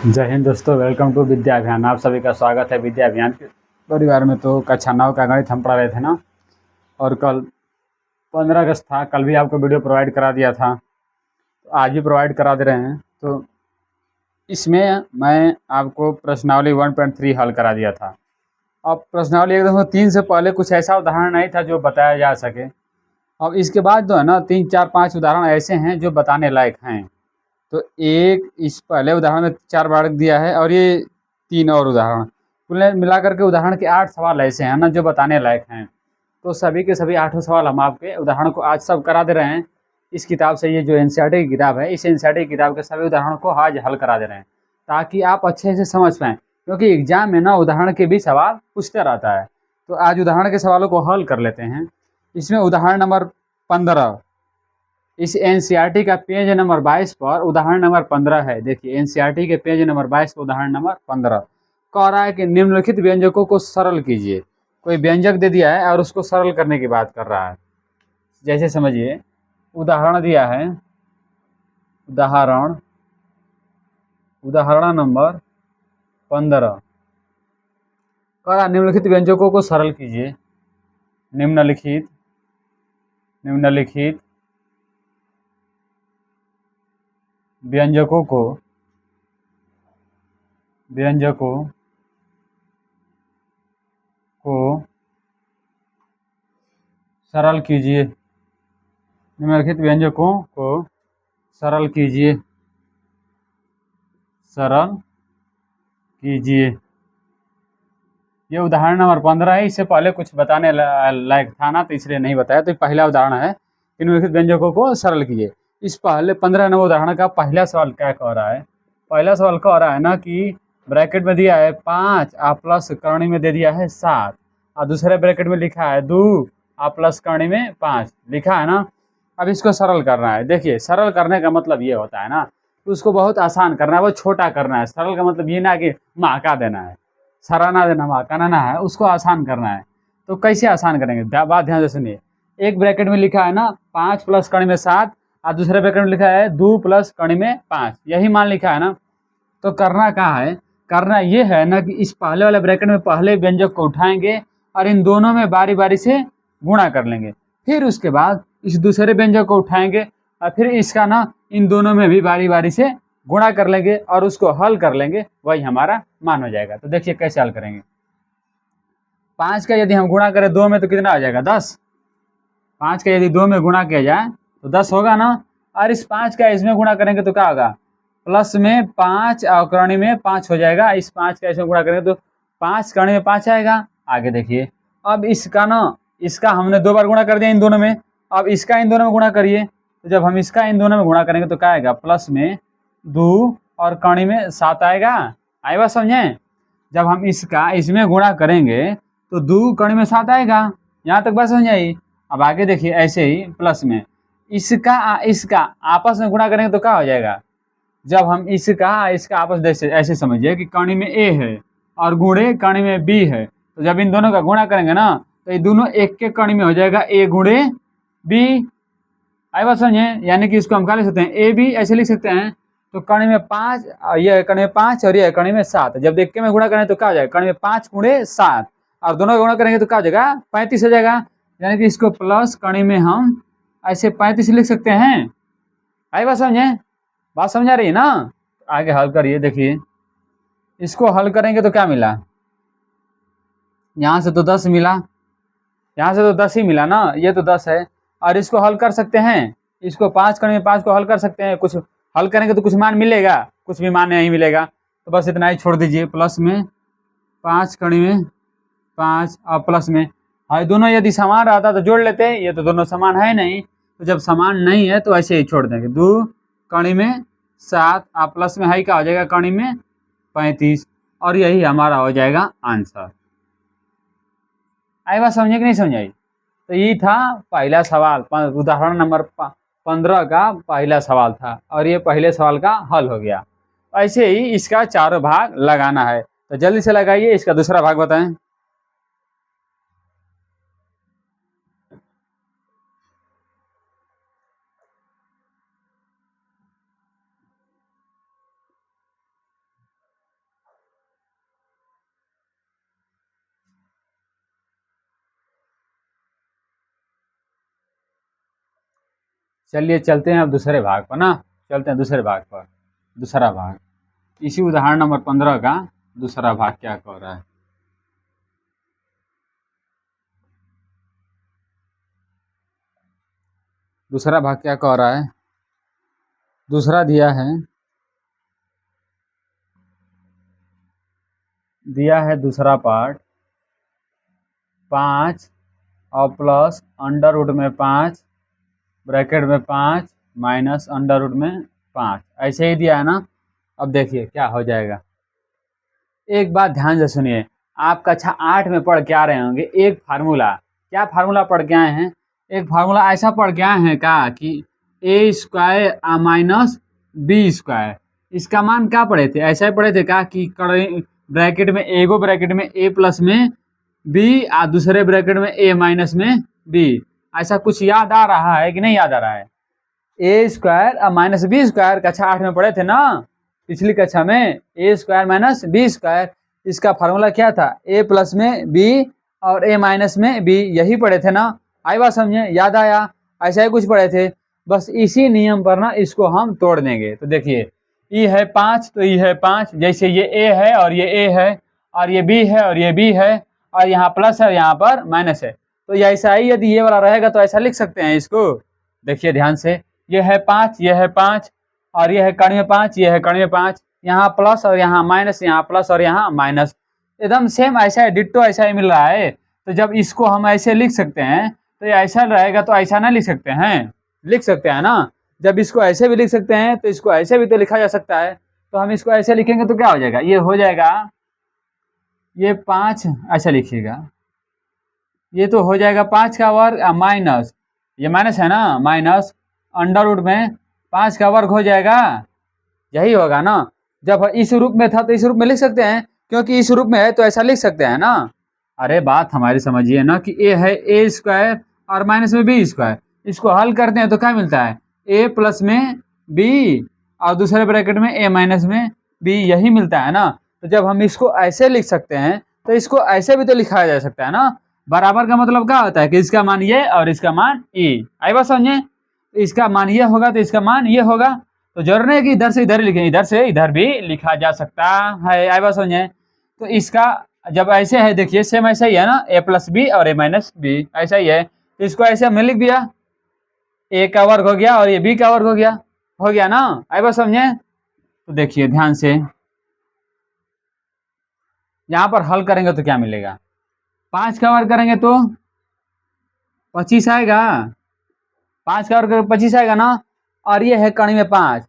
जय हिंद दोस्तों, welcome to विद्या अभियान। आप सभी का स्वागत है विद्या अभियान के परिवार में। तो कक्षा 9 का गणित हम पढ़ा रहे थे ना, और कल 15 अगस्त था। कल भी आपको वीडियो प्रोवाइड करा दिया था, तो आज भी प्रोवाइड करा दे रहे हैं। तो इसमें मैं आपको प्रश्नावली 1.3 हल करा दिया था। अब प्रश्नावली 1.3 से पहले कुछ ऐसा उदाहरण नहीं था जो बताया जा सके। अब इसके बाद जो है ना 3, 4, 5 उदाहरण ऐसे हैं जो बताने लायक हैं। तो एक इस पहले उदाहरण में 4 मार्क दिया है, और ये 3 और उदाहरण कुल मिलाकर के उदाहरण के 8 सवाल ऐसे हैं ना जो बताने लायक हैं। तो सभी के सभी 8 सवाल हम आपके उदाहरण को आज सब करा दे रहे हैं। इस किताब से, ये जो एनसीईआरटी की किताब है, इस एनसीईआरटी की किताब के सभी उदाहरण को आज हल करा दे रहे हैं, ताकि आप अच्छे से समझ पाएँ। क्योंकि एग्जाम में ना उदाहरण के भी सवाल पूछते रहता है। तो आज उदाहरण के सवालों को हल कर लेते हैं। इसमें उदाहरण नंबर 15, इस एनसीईआरटी का पेज नंबर 22 पर उदाहरण नंबर 15 है। देखिए एनसीईआरटी के पेज नंबर 22 पर उदाहरण नंबर 15 कह रहा है कि निम्नलिखित व्यंजकों को सरल कीजिए। कोई व्यंजक दे दिया है और उसको सरल करने की बात कर रहा है। जैसे समझिए, उदाहरण दिया है, उदाहरण नंबर 15 कह रहा है निम्नलिखित व्यंजकों को सरल कीजिए। निम्नलिखित व्यंजकों को सरल कीजिए। निम्नलिखित व्यंजकों को सरल कीजिए। ये उदाहरण नंबर 15 है। इससे पहले कुछ बताने लायक था ना, तो इसलिए नहीं बताया। तो पहला उदाहरण है, निम्नलिखित व्यंजकों को सरल कीजिए। इस पहले 15 नंबर उदाहरण का पहला सवाल क्या कह रहा है? पहला सवाल कह रहा है ना कि ब्रैकेट में दिया है 5 और प्लस करनी में दे दिया है 7, और दूसरे ब्रैकेट में लिखा है 2 और प्लस करनी में 5 लिखा है ना। अब इसको सरल करना है। देखिए, सरल करने का मतलब ये होता है ना कि उसको बहुत आसान करना है, वो छोटा करना है। सरल का मतलब ये ना कि महका देना है, सराहना देना, महकाना है, उसको आसान करना है। तो कैसे आसान करेंगे? बात ध्यान से सुनिए। एक ब्रैकेट में लिखा है ना 5 प्लस कड़ी में 7, और दूसरे ब्रैकेट में लिखा है 2 प्लस कड़ी में 5, यही मान लिखा है ना। तो करना क्या है? करना ये है ना कि इस पहले वाले ब्रैकेट में पहले व्यंजक को उठाएंगे और इन दोनों में बारी बारी से गुणा कर लेंगे। फिर उसके बाद इस दूसरे व्यंजक को उठाएंगे और फिर इसका ना इन दोनों में भी बारी बारी से गुणा कर लेंगे और उसको हल कर लेंगे, वही हमारा मान हो जाएगा। तो देखिए कैसे हल करेंगे। 5 का यदि हम गुणा करें 2 में तो कितना आ जाएगा? 10। 5 का यदि 2 में गुणा किया जाए तो 10 होगा ना। और इस 5 का इसमें गुणा करेंगे तो क्या होगा? प्लस में 5 और करणी में 5 हो जाएगा। इस 5 का इसमें गुणा करेंगे तो 5 करणी में 5 आएगा। आगे देखिए, अब इसका ना, इसका हमने 2 बार गुणा कर दिया इन दोनों में। अब इसका इन दोनों में गुणा करिए, तो जब हम इसका इन दोनों में गुणा करेंगे तो क्या आएगा? प्लस में 2 और करणी में 7 आएगा। आई बात समझे? जब हम इसका इसमें गुणा करेंगे तो 2 करणी में 7 आएगा। यहाँ तक बात समझ आई? अब आगे देखिए, ऐसे ही प्लस में इसका आपस में गुणा करेंगे तो क्या हो जाएगा? जब हम इसका आपस में ऐसे समझिए कि कणी में ए है और गुणे कणी में बी है, तो जब इन दोनों का गुणा करेंगे ना तो ये दोनों एक के कणी में हो जाएगा ए गुणे बी। आई बात समझे? यानी कि इसको हम क्या लिख सकते हैं? ए बी ऐसे लिख सकते हैं। तो कणी में 5, ये कणी में 5 और ये कणी में 7। जब देख के में गुणा करें तो क्या हो जाएगा? कणी में 5 गुणे 7 और दोनों का गुणा करेंगे तो क्या हो जाएगा? 35 हो जाएगा। यानी कि इसको प्लस कणी में हम ऐसे 35 लिख सकते हैं। आई बात समझे? बात समझ आ रही है ना? आगे हल करिए। देखिए, इसको हल करेंगे तो क्या मिला? यहाँ से तो 10 मिला, यहाँ से तो 10 ही मिला ना, ये तो 10 है। और इसको हल कर सकते हैं, इसको 5 करने में 5 को हल कर सकते हैं। कुछ हल करेंगे तो कुछ मान मिलेगा, कुछ भी मान नहीं मिलेगा। तो बस इतना ही छोड़ दीजिए। प्लस में 5 कड़ी में 5 और प्लस में, हाँ दोनों यदि समान रहता तो जोड़ लेते, ये तो दोनों समान है नहीं। तो जब समान नहीं है तो ऐसे ही छोड़ देंगे। 2 कड़ी में 7 और प्लस में है क्या हो जाएगा? कड़ी में 35, और यही हमारा हो जाएगा आंसर। आई बात समझे कि नहीं समझाई? तो ये था पहला सवाल, उदाहरण नंबर 15 का पहला सवाल था, और ये पहले सवाल का हल हो गया। ऐसे ही इसका चारों भाग लगाना है, तो जल्दी से लगाइए। इसका दूसरा भाग बताएं। चलिए चलते हैं अब दूसरे भाग पर ना, चलते हैं दूसरे भाग पर। दूसरा भाग इसी उदाहरण नंबर 15 का दूसरा भाग क्या कह रहा है। दूसरा भाग क्या कह रहा है, दूसरा दिया है दूसरा पार्ट 5 और प्लस अंडर रूट में 5 ब्रैकेट में 5 माइनस अंडर रूट में 5, ऐसे ही दिया है ना। अब देखिए क्या हो जाएगा। एक बात ध्यान से सुनिए, आप कक्षा 8 में पढ़ के आ रहे होंगे एक फार्मूला। क्या फार्मूला पढ़ के आए हैं? एक फार्मूला ऐसा पढ़ के आए हैं का कि ए स्क्वायर माइनस बी स्क्वायर, इसका मान क्या पढ़े थे? ऐसा ही पढ़े थे का कि ब्रैकेट में एगो ब्रैकेट में ए प्लस में बी और दूसरे ब्रैकेट में ए माइनस में बी, ऐसा कुछ याद आ रहा है कि नहीं याद आ रहा है? ए स्क्वायर और माइनस बी स्क्वायर कक्षा 8 में पढ़े थे ना, पिछली कक्षा में। ए स्क्वायर माइनस बी स्क्वायर, इसका फार्मूला क्या था? ए प्लस में बी और ए माइनस में बी, यही पढ़े थे ना। आई बात समझे? याद आया? ऐसा ही कुछ पढ़े थे। बस इसी नियम पर ना इसको हम तोड़ देंगे। तो देखिए ई है 5 तो ई है 5, जैसे ये ए है और ये ए है और ये बी है और ये बी है और यहाँ प्लस है और यहाँ पर माइनस है, तो ऐसा ही यदि ये वाला रहेगा तो ऐसा लिख सकते हैं इसको। देखिए ध्यान से, ये है 5 ये है 5 और ये है कण में 5 ये है कण में 5, यहाँ प्लस और यहाँ माइनस, यहाँ प्लस और यहाँ माइनस, एकदम सेम ऐसा है, डिट्टो ऐसा ही मिल रहा है। तो जब इसको हम ऐसे लिख सकते हैं तो ये ऐसा रहेगा, तो ऐसा ना लिख सकते हैं? लिख सकते हैं ना। जब इसको ऐसे भी लिख सकते हैं तो इसको ऐसे भी तो लिखा जा सकता है। तो हम इसको ऐसे लिखेंगे तो क्या हो जाएगा? ये हो जाएगा, ये 5 ऐसा लिखिएगा, ये तो हो जाएगा 5 का वर्ग माइनस, ये माइनस है ना, माइनस अंडर रूट में 5 का वर्ग हो जाएगा, यही होगा ना। जब इस रूप में था तो इस रूप में लिख सकते हैं, क्योंकि इस रूप में है तो ऐसा लिख सकते हैं ना। अरे बात हमारी समझिए ना कि ए है ए स्क्वायर और माइनस में बी स्क्वायर, इसको हल करते हैं तो क्या मिलता है? ए प्लस में बी और दूसरे ब्रैकेट में ए माइनस में बी, यही मिलता है ना। तो जब हम इसको ऐसे लिख सकते हैं तो इसको ऐसे भी तो लिखा जा सकता है ना। बराबर का मतलब क्या होता है कि इसका मान ये और इसका मान ई, आई बात समझे? इसका मान ये होगा तो इसका मान ये होगा, तो जरूर नहीं कि इधर से इधर लिखें, इधर से इधर भी लिखा जा सकता है, आई बात समझे? तो इसका जब ऐसे है, देखिए सेम ऐसा ही है ना, ए प्लस बी और ए माइनस बी ऐसा ही है, तो इसको ऐसे हमने लिख दिया, ए का वर्ग हो गया और ये बी का वर्ग हो गया ना, आई बात समझे? तो देखिए ध्यान से, यहाँ पर हल करेंगे तो क्या मिलेगा? 5 का वर्ग करेंगे तो 25 आएगा, 5 का वर्ग 25 आएगा ना। और ये है कण में 5,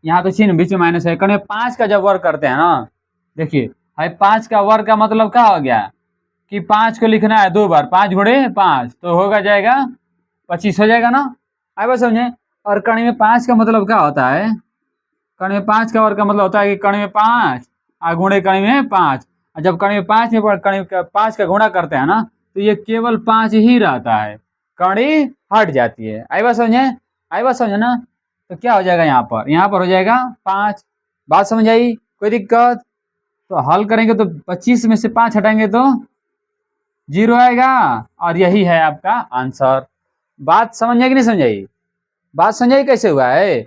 यहाँ तो चिन्ह बीच में माइनस है, कण में 5 का जब वर्ग करते हैं ना, देखिए भाई 5 का वर्ग का मतलब क्या हो गया कि 5 को लिखना है 2 बार, 5 गुणे 5 तो होगा जाएगा 25 हो जाएगा ना, आए बात समझे? और कण में 5 का मतलब क्या होता है? कण में 5 का वर्ग का मतलब होता है कि कण में 5 और गुणे कण में 5, और जब कण में 5 में कण में 5 का गुणा करते हैं ना तो ये केवल 5 ही रहता है, कणी हट जाती है, आई बात समझे? आई बात समझे ना। तो क्या हो जाएगा यहाँ पर? यहाँ पर हो जाएगा 5, बात समझ आई? कोई दिक्कत? तो हल करेंगे तो 25 में से 5 हटाएंगे तो 0 आएगा, और यही है आपका आंसर। बात समझ आई कि नहीं समझ आई? बात समझ आई कैसे हुआ है?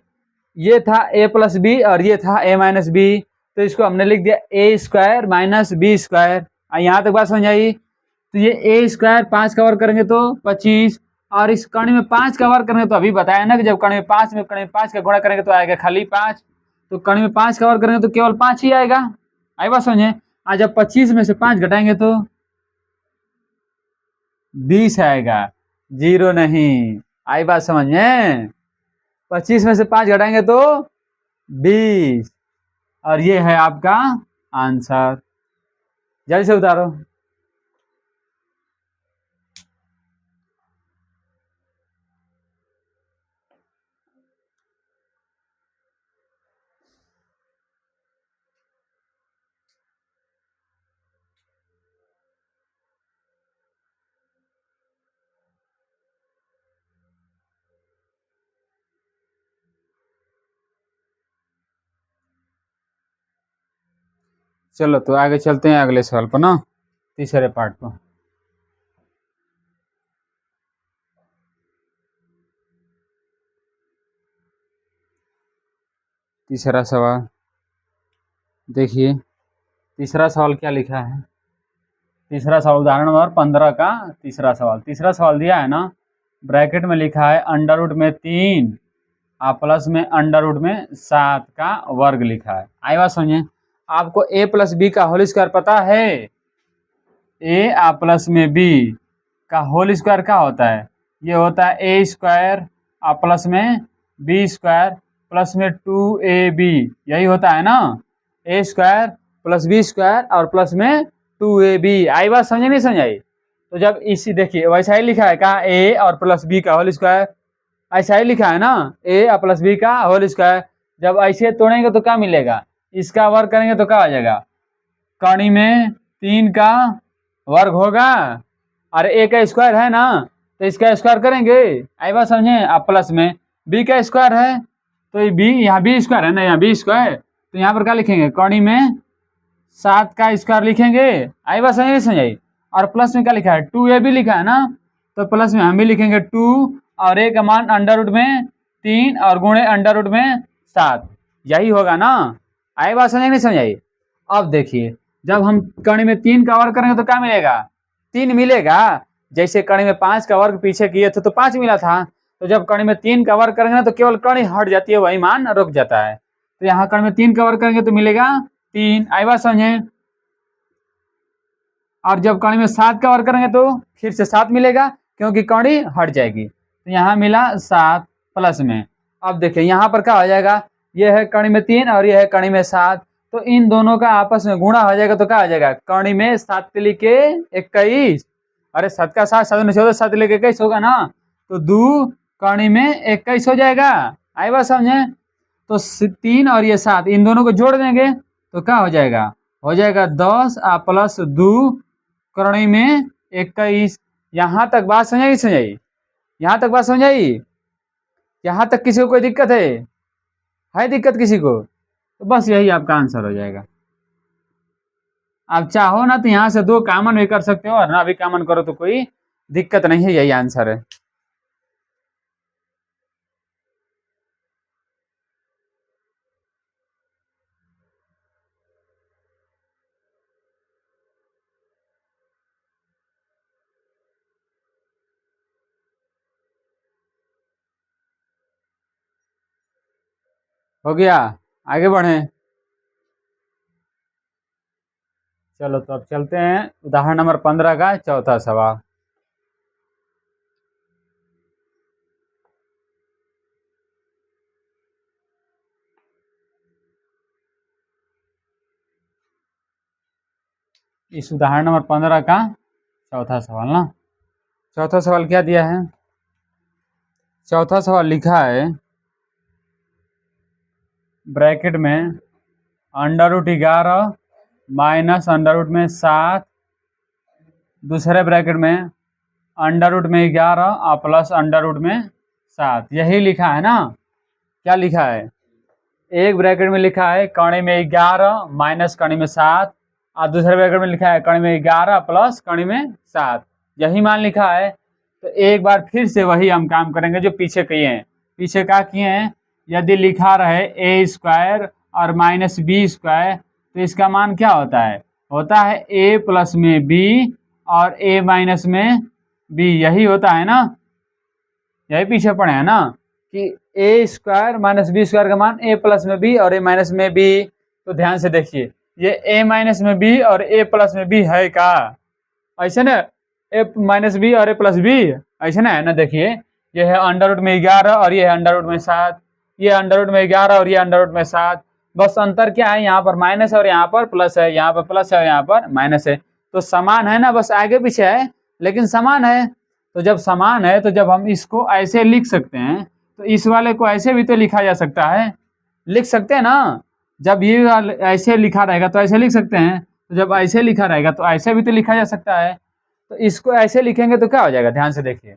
ये था ए प्लस बी और ये था ए माइनस बी, तो इसको हमने लिख दिया ए स्क्वायर माइनस बी स्क्वायर। यहाँ तक बात समझ आई? तो ये ए स्क्वायर 5 का वर्ग करेंगे तो 25, और इस कण में 5 का वर्ग करेंगे तो अभी बताया ना कि जब कण में 5 का गुणा करेंगे तो आएगा खाली 5, तो कण में 5 का वर्ग करेंगे तो केवल 5 ही आएगा, आई बात समझे? आज जब 25 में से 5 घटाएंगे तो 20 आएगा, 0 नहीं, आई बात समझ में? 25 में से 5 घटाएंगे तो 20, और ये है आपका आंसर। जल्दी से उतारो। चलो तो आगे चलते हैं अगले सवाल पर ना, तीसरे पार्ट पर। तीसरा सवाल देखिए, तीसरा सवाल क्या लिखा है। तीसरा सवाल उदाहरण नंबर 15 का तीसरा सवाल दिया है ना, ब्रैकेट में लिखा है अंडर रूट में 3 और प्लस में अंडर रूट में 7 का वर्ग लिखा है। आई बात समझे। आपको a प्लस बी का होल स्क्वायर पता है। a आ प्लस में b का होल स्क्वायर क्या होता है, ये होता है a स्क्वायर आ प्लस में b स्क्वायर प्लस में 2ab, यही होता है ना, a square plus b square और प्लस में 2ab। आई बात समझे नहीं समझाई। तो जब इसी देखिए वैसा ही लिखा है कहा a और प्लस b का होल स्क्वायर, ऐसा ही लिखा है ना, a और प्लस b का होल स्क्वायर। जब ऐसे तोड़ेंगे तो क्या मिलेगा, इसका वर्ग करेंगे तो क्या हो जाएगा, कड़ी में 3 का वर्ग होगा और a का स्क्वायर है ना, तो इसका स्क्वायर करेंगे। आई बात समझे। आप प्लस में b का स्क्वायर है तो ये b, यहाँ b स्क्वायर है ना, यहाँ b स्क्वायर, तो यहाँ पर क्या लिखेंगे, कड़ी में 7 का स्क्वायर लिखेंगे। आई बात समझ नहीं समझाई। और प्लस में क्या लिखा है, 2ab लिखा है ना, तो प्लस में हम भी लिखेंगे 2 और a का मान अंडर रूट में 3 और गुणे अंडर रूट में 7, यही होगा ना। आई बात समझ नहीं समझाई। अब देखिए जब हम कड़ी में 3 का वर्ग करेंगे तो क्या मिलेगा, 3 मिलेगा। जैसे कड़ी में 5 का वर्ग पीछे किए थे तो 5 मिला था, तो जब कड़ी में 3 का वर्ग करेंगे ना तो केवल कड़ी हट जाती है, वही मान रुक जाता है। तो यहाँ कड़ी में 3 का वर्ग करेंगे तो मिलेगा 3। आई बात समझे। और जब कड़ी में 7 का वर्ग करेंगे तो फिर से 7 मिलेगा, क्योंकि कड़ी हट जाएगी। तो यहाँ मिला 7 प्लस में। अब देखिए यहाँ पर क्या हो जाएगा, ये है कड़ी में 3 और ये है कड़ी में 7, तो इन दोनों का आपस में गुणा हो जाएगा तो क्या हो जाएगा, कड़ी में 7 तिली के 21, अरे 7 का 7 7 14 7 तिली के 21 होगा ना, तो 2 कड़ी में 21 हो जाएगा। आई बात समझे। तो 3 और ये 7 इन दोनों को जोड़ देंगे तो क्या हो जाएगा, 10 आ प्लस 2 कड़ी में 21। यहाँ तक बात समझाई समझाई, यहाँ तक बात समझाई। यहाँ तक किसी को कोई दिक्कत है दिक्कत किसी को, तो बस यही आपका आंसर हो जाएगा। आप चाहो ना तो यहाँ से 2 कॉमन भी कर सकते हो और ना भी कॉमन करो तो कोई दिक्कत नहीं है, यही आंसर है। हो गया, आगे बढ़े। चलो तो अब चलते हैं उदाहरण नंबर 15 का चौथा सवाल। इस उदाहरण नंबर 15 का चौथा सवाल ना, चौथा सवाल क्या दिया है, चौथा सवाल लिखा है ब्रैकेट में under root 11 minus under root में 7, दूसरे ब्रैकेट में अंडर रूट में 11 और प्लस अंडर रूट में 7, यही लिखा है ना। क्या लिखा है, एक ब्रैकेट में लिखा है कड़ी में 11 माइनस कड़ी में 7 और दूसरे ब्रैकेट में लिखा है कड़ी में 11 प्लस कड़ी में 7, यही मान लिखा है। तो एक बार फिर से वही हम काम करेंगे जो पीछे किए हैं। पीछे क्या किए हैं, यदि लिखा रहे a स्क्वायर और माइनस बी स्क्वायर तो इसका मान क्या होता है a प्लस में b और a माइनस में b, यही होता है ना, यही पीछे पढ़े हैं ना कि a square minus B square का मान a प्लस में b और a माइनस में b। तो ध्यान से देखिए ये a माइनस में b और a प्लस में b है का, ऐसे ना, a माइनस b और a प्लस b ऐसे ना है ना। देखिए ये है अंडर रूट में 11 और ये है अंडर रूट में 7, ये अंडर रूट में 11 और ये अंडर रूट में 7, बस अंतर क्या है, यहाँ पर माइनस और यहाँ पर प्लस है, यहाँ पर प्लस है और यहाँ पर माइनस है, तो समान है ना, बस आगे पीछे है लेकिन समान है। तो जब समान है तो जब हम इसको ऐसे लिख सकते हैं तो इस वाले को ऐसे भी तो लिखा जा सकता है, लिख सकते हैं ना। जब ये ऐसे लिखा रहेगा तो ऐसे लिख सकते हैं, तो जब ऐसे लिखा रहेगा तो ऐसे भी तो लिखा जा सकता है। तो इसको ऐसे लिखेंगे तो क्या हो जाएगा, ध्यान से देखिए,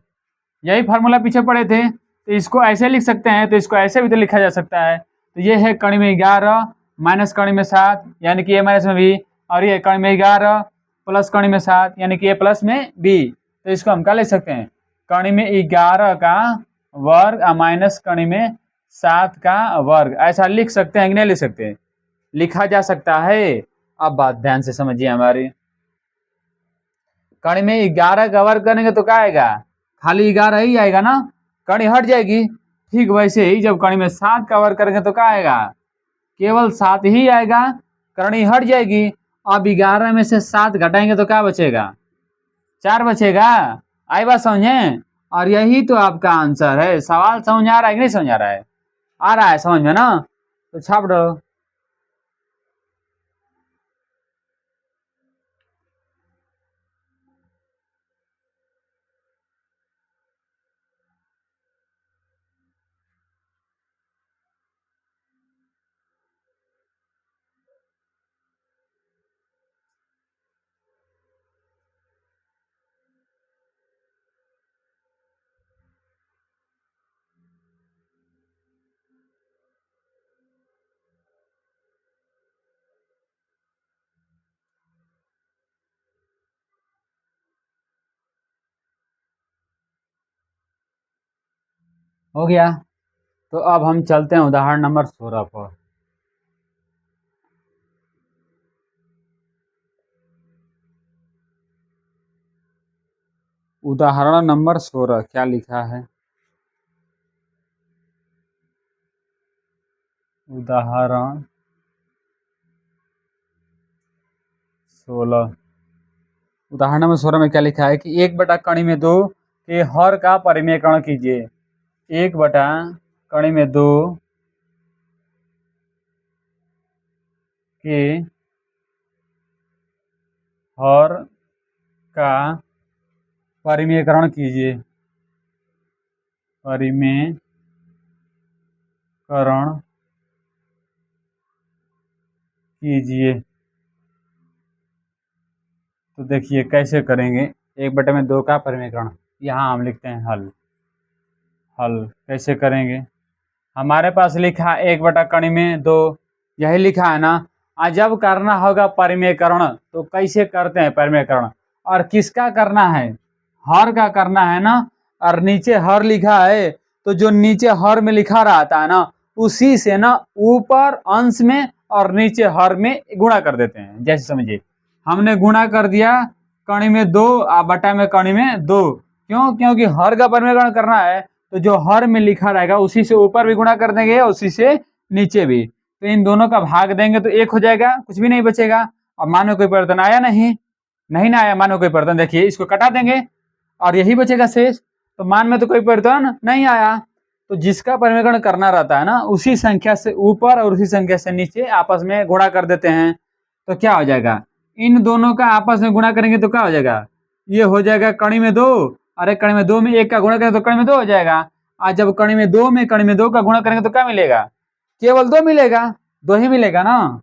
यही फार्मूला पीछे पढ़े थे, तो इसको ऐसे लिख सकते हैं तो इसको ऐसे भी तो लिखा जा सकता है। तो ये है कड़ी में 11 माइनस कड़ी में 7 यानी कि ए माइनस में बी, और ये कड़ी में 11 प्लस कड़ी में 7 यानी कि ए प्लस में बी। तो इसको हम क्या लिख सकते हैं, कड़ी में 11 का वर्ग माइनस कड़ी में 7 का वर्ग, ऐसा लिख सकते हैं कि नहीं लिख सकते? लिखा जा सकता है। अब बात ध्यान से समझिए हमारी। कण में 11 का वर्ग करेंगे तो क्या आएगा? खाली 11 ही आएगा ना, कणी हट जाएगी। ठीक वैसे ही जब कणी में 7 का वर्ग करेंगे तो क्या आएगा? केवल 7 ही आएगा, कणी हट जाएगी। अब 11 में से 7 घटाएंगे तो क्या बचेगा? 4 बचेगा। आई बात समझे? और यही तो आपका आंसर है। सवाल समझ आ रहा है कि नहीं समझ आ रहा है? आ रहा है समझ में ना? तो छाप दो। हो गया। तो अब हम चलते हैं उदाहरण नंबर 16 पर। उदाहरण नंबर 16 क्या लिखा है? उदाहरण 16। उदाहरण नंबर 16 में क्या लिखा है कि 1/2 के हर का परिमेयकरण कीजिए। 1/2 के हर का परिमेयकरण कीजिए। परिमेयकरण कीजिए। तो देखिए कैसे करेंगे। 1/2 का परिमेयकरण, यहाँ हम लिखते हैं हल। हल कैसे करेंगे? हमारे पास लिखा 1/2, यही लिखा है ना। और जब करना होगा परिमेयकरण तो कैसे करते हैं परिमेयकरण? और किसका करना है? हर का करना है ना। और नीचे हर लिखा है तो जो नीचे हर में लिखा रहता है ना, उसी से ना ऊपर अंश में और नीचे हर में गुणा कर देते हैं। जैसे समझिए हमने गुणा कर दिया कणी में 2 और बटा में कणी में 2। क्यों? क्योंकि हर का परिमेयकरण करना है तो जो हर में लिखा रहेगा उसी से ऊपर भी गुणा कर देंगे, उसी से नीचे भी। तो इन दोनों का भाग देंगे तो 1 हो जाएगा, कुछ भी नहीं बचेगा। अब मानो कोई परिवर्तन आया नहीं, नहीं ना आया मानो कोई परिवर्तन, देखिए इसको कटा देंगे और यही बचेगा शेष। तो मान में तो कोई परिवर्तन नहीं आया। तो जिसका परिमेयकरण करना रहता है ना, उसी संख्या से ऊपर और उसी संख्या से नीचे आपस में गुणा कर देते हैं। तो क्या हो जाएगा? इन दोनों का आपस में गुणा करेंगे तो क्या हो जाएगा? ये हो जाएगा कणी में 2, अरे कणी में 2 में 1 का गुणा करेंगे तो कणी में 2 हो जाएगा। आज जब कणी में 2 में कणी में 2 का गुणा करेंगे तो क्या मिलेगा? केवल 2 मिलेगा। 2 ही मिलेगा ना,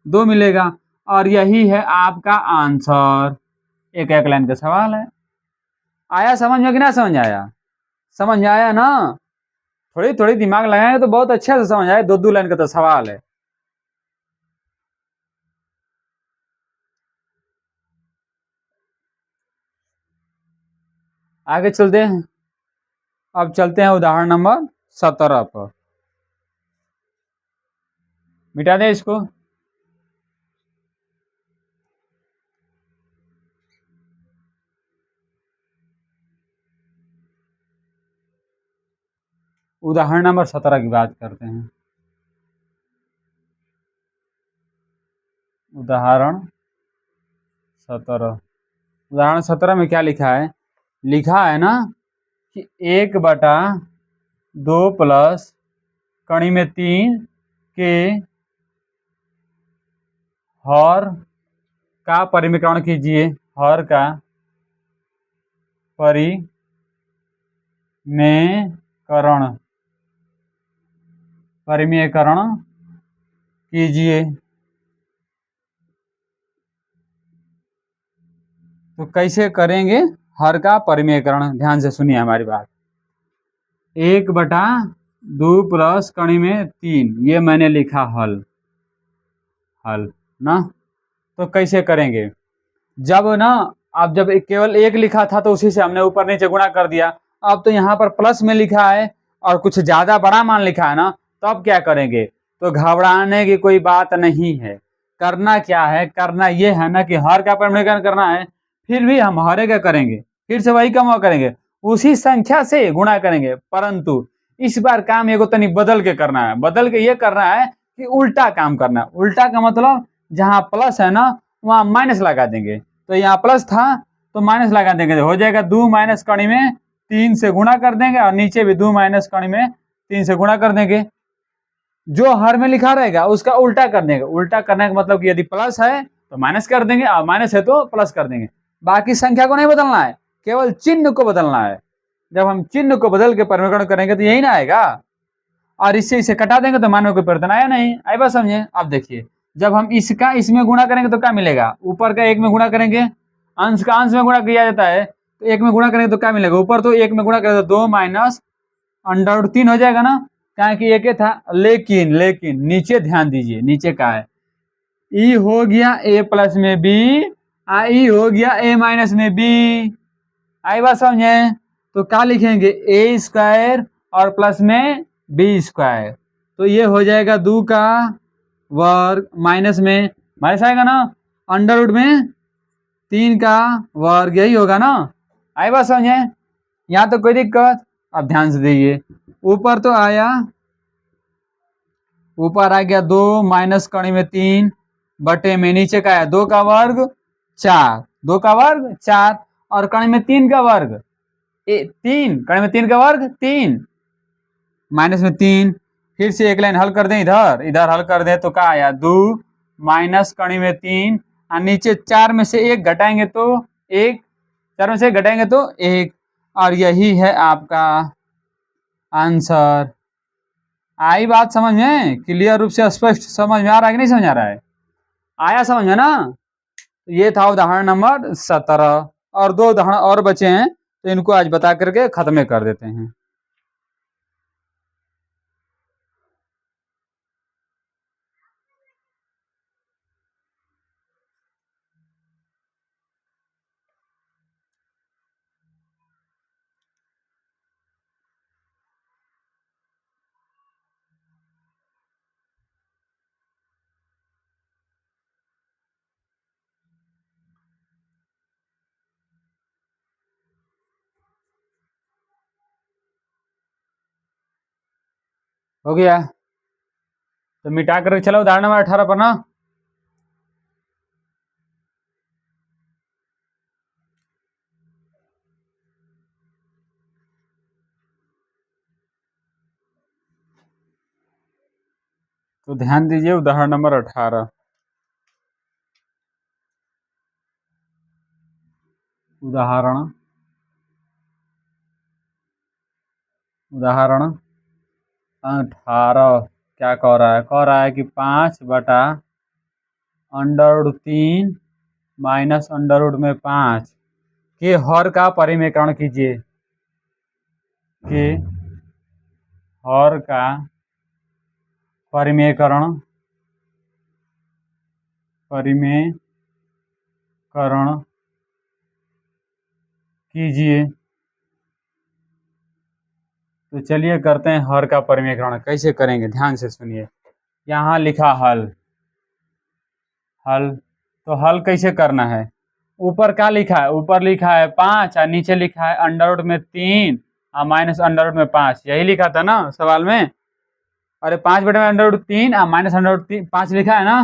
2 मिलेगा। और यही है आपका आंसर। एक एक लाइन का सवाल है। आया समझ में कि ना समझ आया? समझ में आया ना? थोड़ी थोड़ी दिमाग लगाएंगे तो बहुत अच्छा से समझ आए। 2 लाइन का तो सवाल है। आगे चलते हैं। अब चलते हैं उदाहरण नंबर 17 पर। मिटा दें इसको। उदाहरण नंबर 17 की बात करते हैं। उदाहरण 17। उदाहरण 17 में क्या लिखा है? लिखा है ना कि 1/2 प्लस कणी में 3 के हर का परिमेयकरण कीजिए। हर का परिमेयकरण परिमेयकरण कीजिए। तो कैसे करेंगे हर का परिमेयकरण? ध्यान से सुनिए हमारी बात। 1/2 प्लस कणी में 3, ये मैंने लिखा हल। हल ना। तो कैसे करेंगे? जब ना, अब जब केवल 1 लिखा था तो उसी से हमने ऊपर नीचे गुणा कर दिया। अब तो यहाँ पर प्लस में लिखा है और कुछ ज्यादा बड़ा मान लिखा है ना, तो अब क्या करेंगे? तो घबराने की कोई बात नहीं है। करना क्या है? करना ये है ना कि हर का परिमेयकरण करना है, फिर भी हम हरे का करेंगे, फिर से वही काम करेंगे, उसी संख्या से गुणा करेंगे, परंतु इस बार काम एगो तनी बदल के करना है। बदल के ये करना है कि उल्टा काम करना है। उल्टा का मतलब जहां प्लस है ना वहां माइनस लगा देंगे। तो यहाँ प्लस था तो माइनस लगा देंगे, हो जाएगा 2 माइनस कड़ी में 3 से गुणा कर देंगे, और नीचे भी 2 माइनस कड़ी में 3 से गुणा कर देंगे। जो हर में लिखा रहेगा उसका उल्टा कर देंगे। उल्टा करने का मतलब कि यदि प्लस है तो माइनस कर देंगे, और माइनस है तो प्लस कर देंगे। बाकी संख्या को नहीं बदलना है, केवल चिन्ह को बदलना है। जब हम चिन्ह को बदल के परिवर्तन करेंगे तो यही ना आएगा, और इससे इसे कटा देंगे तो मान लो कोई परिवर्तन आया नहीं। आई बात समझे? अब देखिए, जब हम इसका इसमें गुणा करेंगे तो क्या मिलेगा? ऊपर का एक में गुणा करेंगे, अंश का अंश में गुणा किया जाता है, तो एक में गुणा करेंगे तो क्या मिलेगा? ऊपर तो एक में गुणा करेंगे तो 2 माइनस अंडर 3 हो जाएगा ना, क्या कि एक था। लेकिन नीचे ध्यान दीजिए, नीचे का है ई हो गया ए प्लस में बी, ई हो गया ए माइनस में बी। आई बात समझे? तो क्या लिखेंगे? ए स्क्वायर और प्लस में बी स्क्वायर, तो ये हो जाएगा 2 का वर्ग, माइनस में माइनस आएगा ना, अंडर रूट में 3 का वर्ग, यही होगा ना। आई बात समझे? यहाँ तो कोई दिक्कत? अब ध्यान से देखिए, ऊपर तो आया, ऊपर आ गया 2 माइनस कड़ी में 3 बटे में, नीचे का आया 2 का वर्ग 4, 2 का वर्ग 4, और कड़ी में 3 का वर्ग 3, कड़ी में 3 का वर्ग 3 माइनस में 3। फिर से एक लाइन हल कर दें, इधर इधर हल कर दें तो क्या आया? 2 माइनस कड़ी में 3, और नीचे 4 में से 1 घटाएंगे तो 1, 4 में से 1 घटाएंगे तो 1, और यही है आपका आंसर। आई बात समझ में? क्लियर रूप से स्पष्ट समझ में आ रहा है कि नहीं समझ आ रहा है? आया समझ में ना? ये था उदाहरण नंबर 17, और 2 उदाहरण और बचे हैं, तो इनको आज बता करके खत्म कर देते हैं। हो गया? तो मिटा करके चलो उदाहरण नंबर 18 पर ना। तो ध्यान दीजिए उदाहरण नंबर 18। उदाहरण उदाहरण 18 क्या कह रहा है? कह रहा है कि 5 बटा under root 3 minus under root में 5 के हर का परिमेयकरण कीजिए, के हर का परिमेयकरण कीजिए। तो चलिए करते हैं हर का परिमेयकरण। कैसे करेंगे ध्यान से सुनिए। यहाँ लिखा हल, हल तो हल कैसे करना है? ऊपर क्या लिखा है? ऊपर लिखा है 5 और नीचे लिखा है अंडर रूट में 3 और माइनस अंडर रूट में 5, यही लिखा था ना सवाल में? अरे 5 बटे में अंडर रूट 3 और माइनस अंडर रूट 5 लिखा है ना।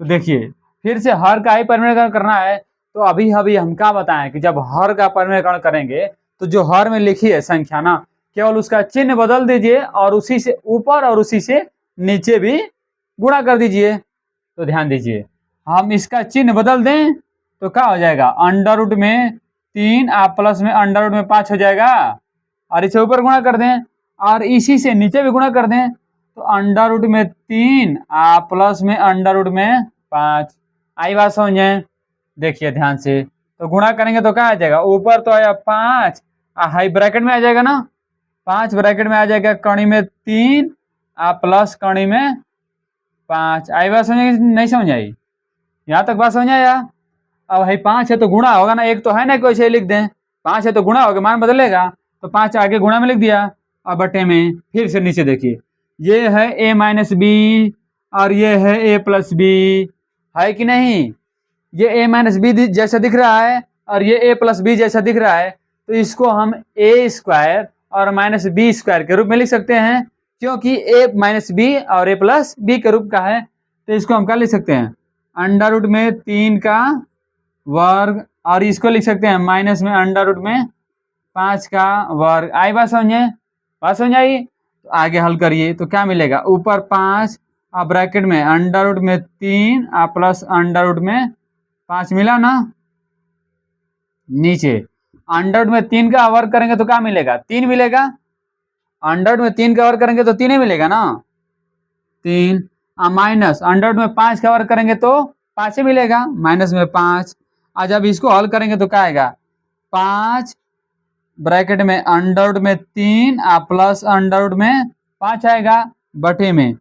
तो देखिए, फिर से हर का ही परिमेयकरण करना है। तो अभी अभी हम क्या बताएं कि जब हर का परिमेयकरण करेंगे तो जो हर में लिखी है संख्या ना, केवल उसका चिन्ह बदल दीजिए और उसी से ऊपर और उसी से नीचे भी गुणा कर दीजिए। तो ध्यान दीजिए, हम इसका चिन्ह बदल दें तो क्या हो जाएगा? अंडर रूट में 3 और प्लस में अंडर रूट में 5 हो जाएगा, और इसे ऊपर गुणा कर दें और इसी से नीचे भी गुणा कर दें, तो अंडर रूट में 3 और प्लस में अंडर रूट में 5। आई बात समझे? देखिए ध्यान से, तो गुणा करेंगे तो क्या आ जाएगा? ऊपर तो आया 5 हाई ब्रैकेट में आ जाएगा ना, 5 ब्रैकेट में आ जाएगा कड़ी में 3 और प्लस कड़ी में 5। आई बात समझ नहीं समझ आई? यहाँ तक बात समझ आया? अब भाई 5 है तो गुणा होगा ना, एक तो है ना, कोई से लिख दें 5 है तो गुणा होगा, मान बदलेगा, तो 5 आगे गुणा में लिख दिया और बटे में फिर से नीचे देखिए, ये है a माइनस बी और ये है a प्लस बी, है कि नहीं? ये a माइनस बी जैसा दिख रहा है और ये a प्लस बी जैसा दिख रहा है, तो इसको हम a स्क्वायर और माइनस बी स्क्वायर के रूप में लिख सकते हैं, क्योंकि a माइनस बी और a प्लस बी के रूप का है। तो इसको हम क्या लिख सकते हैं, अंडर रूट में 3 का वर्ग, और इसको लिख सकते हैं माइनस में अंडर रूट में 5 का वर्ग। आई बात समझ आई? तो आगे हल करिए तो क्या मिलेगा, ऊपर 5 और ब्रैकेट में अंडर रूट में 3 और प्लस अंडर रूट में 5 मिला ना, नीचे अंडर रूट में 3 का वर्ग करेंगे तो क्या मिलेगा, 3 मिलेगा। अंडर रूट में 3 का वर्ग करेंगे तो 3 ही मिलेगा ना, 3 माइनस अंडर रूट में 5 का वर्ग करेंगे तो 5 ही मिलेगा, माइनस में 5। आज जब इसको हल करेंगे तो क्या आएगा, 5 ब्रैकेट में अंडर रूट में 3 प्लस अंडर रूट में 5 आएगा, बटे में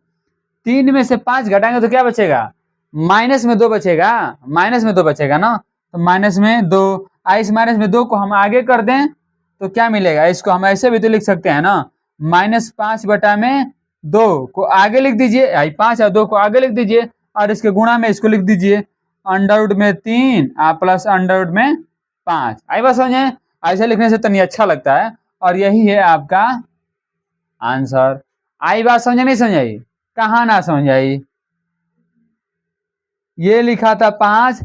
3 में से 5 घटाएंगे तो क्या बचेगा, माइनस में 2 बचेगा, माइनस में 2 बचेगा ना, तो माइनस में 2। इस माइनस में 2 को हम आगे कर दें तो क्या मिलेगा, इसको हम ऐसे भी तो लिख सकते हैं ना, -5 बटा में 2 को आगे लिख दीजिए, 5 और 2 को आगे लिख दीजिए, और इसके गुणा में इसको लिख दीजिए अंडर रूट में 3 प्लस अंडर रूट में 5। आई बात समझे? ऐसे लिखने से तनी अच्छा लगता है, और यही है आपका आंसर। आई बात समझे नहीं समझाई? कहाँ ना समझ आई? ये लिखा था 5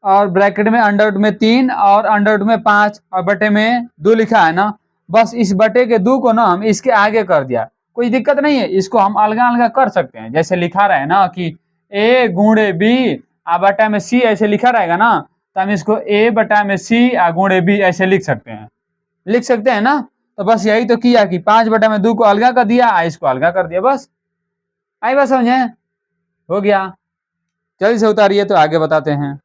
और ब्रैकेट में अंडर रूट में 3 और अंडर रूट में 5 और बटे में 2 लिखा है ना, बस इस बटे के 2 को ना हम इसके आगे कर दिया, कोई दिक्कत नहीं है, इसको हम अलगा अलगा कर सकते हैं। जैसे लिखा रहे ना कि a गुणे b बटा में c ऐसे लिखा रहेगा ना, तो हम इसको a बटा में c गुणे b ऐसे लिख सकते हैं ना। तो बस यही तो किया कि 5 बटा में 2 को अलगा कर दिया, इसको अलगा कर दिया, बस। आई बात समझे? हो गया। जल्दी से उतारिए तो आगे बताते हैं।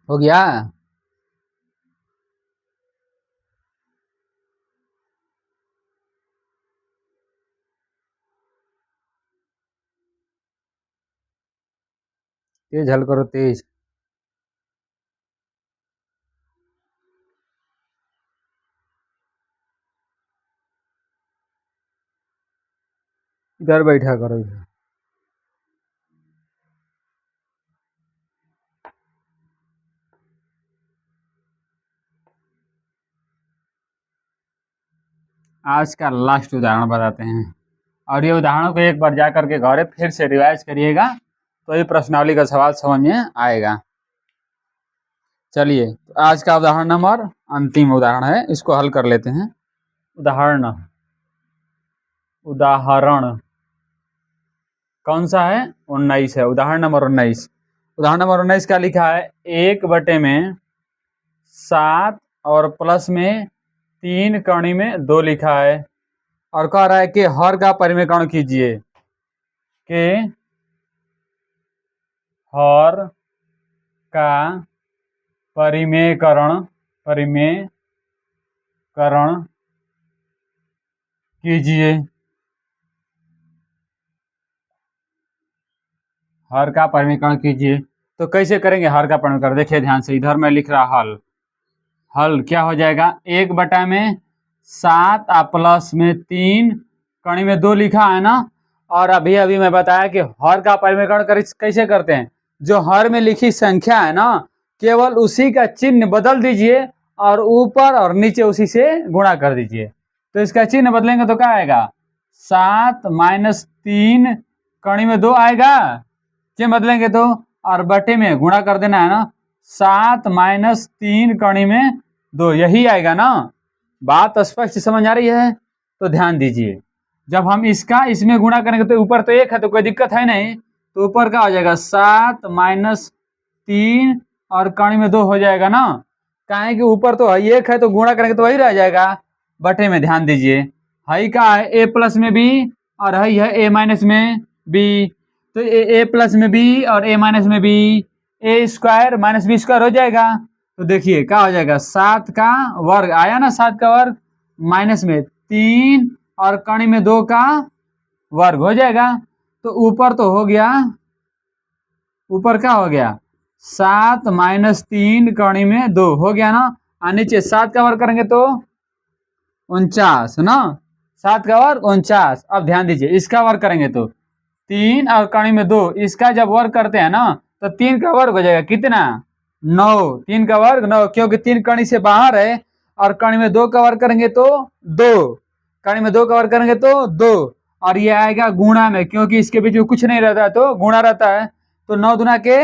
हो गया? तेज हल करो, तेज। इधर बैठा करो इधर। आज का लास्ट उदाहरण बताते हैं, और ये उदाहरणों को एक बार जा करके घरे फिर से रिवाइज करिएगा, तो ये प्रश्नावली का सवाल समझ में आएगा। चलिए, तो आज का उदाहरण नंबर अंतिम उदाहरण है, इसको हल कर लेते हैं। उदाहरण कौन सा है, 19 है, उदाहरण नंबर 19। उदाहरण नंबर 19 क्या लिखा है, 1 बटे में 7 और प्लस में 3 कड़ी में 2 लिखा है, और कह रहा है कि हर का परिमेयकरण कीजिए, कि हर का परिमेयकरण कीजिए। हर का परिमेयकरण कीजिए, तो कैसे करेंगे हर का परिमेयकरण, देखिए ध्यान से, इधर मैं लिख रहा हल क्या हो जाएगा, 1 बटा में 7 प्लस में 3 कड़ी में 2 लिखा है ना, और अभी अभी मैं बताया कि हर का परिमेयकरण कैसे करते हैं, जो हर में लिखी संख्या है ना, केवल उसी का चिन्ह बदल दीजिए और ऊपर और नीचे उसी से गुणा कर दीजिए। तो इसका चिन्ह बदलेंगे तो क्या आएगा, 7 माइनस 3 कड़ी में 2 आएगा, चिन्ह बदलेंगे तो, और बटे में गुणा कर देना है ना, 7 माइनस 3 कड़ी में 2, यही आएगा ना। बात स्पष्ट समझ आ रही है? तो ध्यान दीजिए, जब हम इसका इसमें गुणा करेंगे तो ऊपर तो 1 है तो कोई दिक्कत है नहीं, तो ऊपर का हो जाएगा 7 माइनस 3 और कड़ी में 2 हो जाएगा ना, काहे कि ऊपर तो 1 है तो गुणा करेंगे तो वही रह जाएगा। बटे में ध्यान दीजिए, हाई का है ए प्लस में बी और हाई है ए माइनस में बी। तो ए प्लस में बी और ए माइनस में बी, ए स्क्वायर माइनस बी स्क्वायर हो जाएगा। तो देखिए क्या हो जाएगा, 7 का वर्ग आया ना, 7 का वर्ग माइनस में 3 और कड़ी में 2 का वर्ग हो जाएगा। तो ऊपर तो हो गया, ऊपर क्या हो गया 7 माइनस 3 कड़ी में 2 हो गया ना, और नीचे 7 का वर्ग करेंगे तो 49 ना, 7 का वर्ग 49। अब ध्यान दीजिए इसका वर्ग करेंगे तो 3 और कड़ी में 2, इसका जब वर्ग करते हैं ना तो 3 का वर्ग हो जाएगा कितना 9, 3 का वर्ग 9, क्योंकि 3 कड़ी से बाहर है, और कड़ी में 2 का वर्ग करेंगे तो 2, कड़ी में 2 का वर्ग करेंगे तो 2, और ये आएगा गुणा में, क्योंकि इसके बीच में कुछ नहीं रहता है तो गुणा रहता है। तो 9 दुना के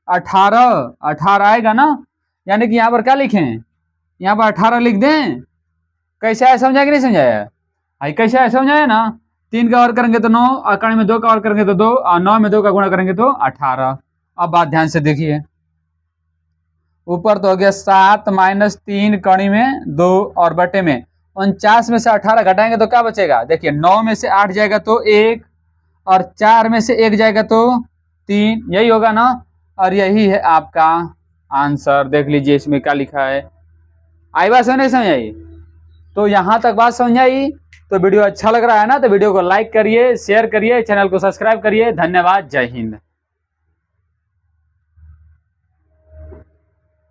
18, 18 आएगा ना, यानी कि यहाँ पर क्या लिखें, यहाँ पर 18 लिख दें। कैसे आया, समझा कि नहीं समझाया, आई कैसे आया समझाया ना। 3 का वर्ग करेंगे तो 9, और कड़ी में 2 का वर्ग करेंगे तो 2, और 9 में 2 का गुणा करेंगे तो 18। अब बात ध्यान से देखिए, ऊपर तो हो गया 7 माइनस 3 कड़ी में 2 और बटे में 49 में से 18 घटाएंगे तो क्या बचेगा, देखिए 9 में से 8 जाएगा तो 1, और 4 में से 1 जाएगा तो 3, यही होगा ना। और यही है आपका आंसर। देख लीजिए इसमें क्या लिखा है, आई बात समझ नहीं समझ आई। तो यहाँ तक बात समझ आई तो वीडियो अच्छा लग रहा है ना, तो वीडियो को लाइक करिए, शेयर करिए, चैनल को सब्सक्राइब करिए। धन्यवाद, जय हिंद।